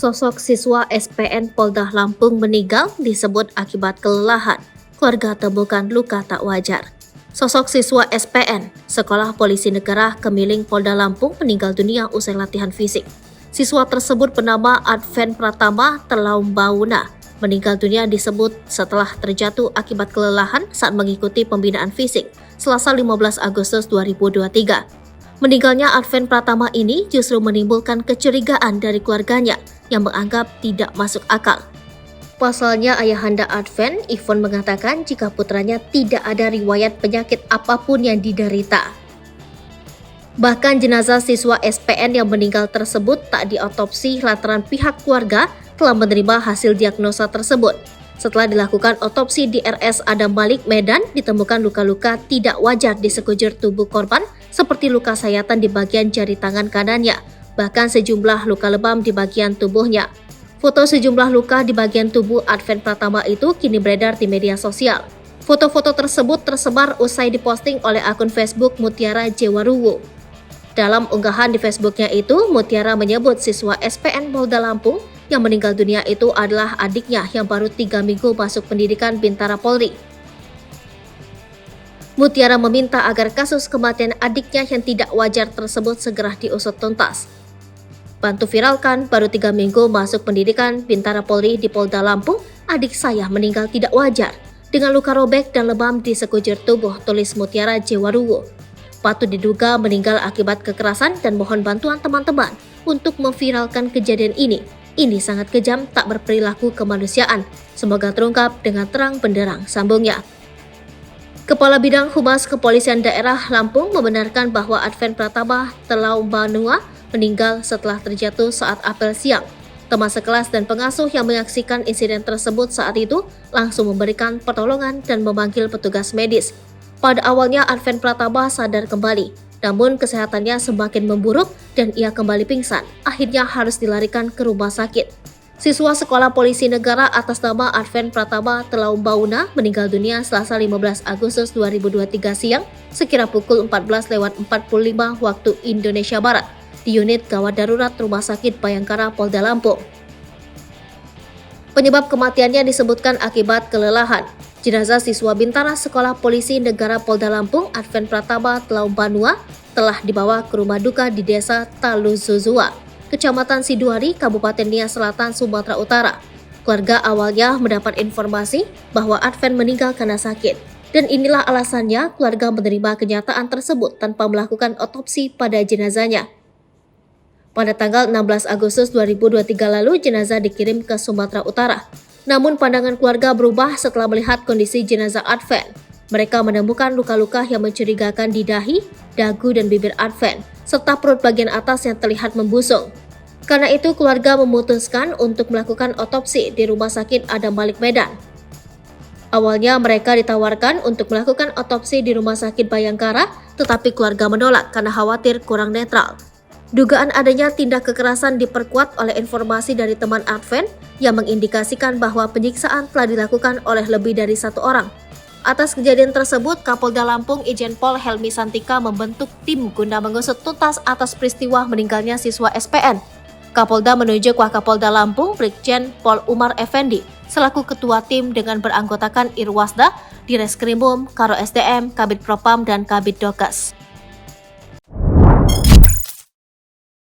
Sosok siswa SPN Polda Lampung meninggal disebut akibat kelelahan. Keluarga temukan luka tak wajar. Sosok siswa SPN, Sekolah Polisi Negara Kemiling Polda Lampung meninggal dunia usai latihan fisik. Siswa tersebut bernama Adven Pratama Telaumbauna. Meninggal dunia disebut setelah terjatuh akibat kelelahan saat mengikuti pembinaan fisik Selasa 15 Agustus 2023. Meninggalnya Adven Pratama ini justru menimbulkan kecurigaan dari keluarganya yang menganggap tidak masuk akal. Pasalnya ayahanda Adven, Ivon, mengatakan jika putranya tidak ada riwayat penyakit apapun yang diderita. Bahkan jenazah siswa SPN yang meninggal tersebut tak diotopsi lantaran pihak keluarga telah menerima hasil diagnosa tersebut. Setelah dilakukan otopsi di RS Adam Malik Medan, ditemukan luka-luka tidak wajar di sekujur tubuh korban seperti luka sayatan di bagian jari tangan kanannya, bahkan sejumlah luka lebam di bagian tubuhnya. Foto sejumlah luka di bagian tubuh Adven Pratama itu kini beredar di media sosial. Foto-foto tersebut tersebar usai diposting oleh akun Facebook Mutiara Jewaruwo. Dalam unggahan di Facebooknya itu, Mutiara menyebut siswa SPN Polda Lampung yang meninggal dunia itu adalah adiknya yang baru 3 minggu masuk pendidikan Bintara Polri. Mutiara meminta agar kasus kematian adiknya yang tidak wajar tersebut segera diusut tuntas. Bantu viralkan, baru 3 minggu masuk pendidikan Bintara Polri di Polda Lampung, adik saya meninggal tidak wajar dengan luka robek dan lebam di sekujur tubuh, tulis Mutiara Jewaruwo. Patut diduga meninggal akibat kekerasan dan mohon bantuan teman-teman untuk memviralkan kejadian ini. Ini sangat kejam, tak berperilaku kemanusiaan. Semoga terungkap dengan terang benderang, sambungnya. Kepala Bidang Humas Kepolisian Daerah Lampung membenarkan bahwa Adven Pratama Telaumbauna meninggal setelah terjatuh saat apel siang. Teman sekelas dan pengasuh yang menyaksikan insiden tersebut saat itu langsung memberikan pertolongan dan memanggil petugas medis. Pada awalnya Adven Pratama sadar kembali, namun kesehatannya semakin memburuk dan ia kembali pingsan. Akhirnya harus dilarikan ke rumah sakit. Siswa Sekolah Polisi Negara atas nama Adven Pratama Telaumbauna meninggal dunia Selasa 15 Agustus 2023 siang sekira pukul 14.45 waktu Indonesia Barat di unit gawat darurat Rumah Sakit Bayangkara Polda Lampung. Penyebab kematiannya disebutkan akibat kelelahan. Jenazah siswa Bintara Sekolah Polisi Negara Polda Lampung, Adven Pratama Telaumbauna, telah dibawa ke rumah duka di Desa Taluzuzua, Kecamatan Sidoari, Kabupaten Nias Selatan, Sumatera Utara. Keluarga awalnya mendapat informasi bahwa Adven meninggal karena sakit, dan inilah alasannya keluarga menerima kenyataan tersebut tanpa melakukan otopsi pada jenazahnya. Pada tanggal 16 Agustus 2023 lalu, jenazah dikirim ke Sumatera Utara. Namun pandangan keluarga berubah setelah melihat kondisi jenazah Adven. Mereka menemukan luka-luka yang mencurigakan di dahi, dagu, dan bibir Adven, serta perut bagian atas yang terlihat membusung. Karena itu keluarga memutuskan untuk melakukan otopsi di Rumah Sakit Adam Malik Medan. Awalnya mereka ditawarkan untuk melakukan otopsi di Rumah Sakit Bayangkara, tetapi keluarga menolak karena khawatir kurang netral. Dugaan adanya tindak kekerasan diperkuat oleh informasi dari teman Adven yang mengindikasikan bahwa penyiksaan telah dilakukan oleh lebih dari satu orang. Atas kejadian tersebut, Kapolda Lampung Irjen Pol Helmi Santika membentuk tim guna mengusut tuntas atas peristiwa meninggalnya siswa SPN. Kapolda menunjuk Wakapolda Lampung Brigjen Pol Umar Effendi selaku ketua tim dengan beranggotakan Irwasda, Direskrimum, Karo SDM, Kabid Propam, dan Kabid Dokes.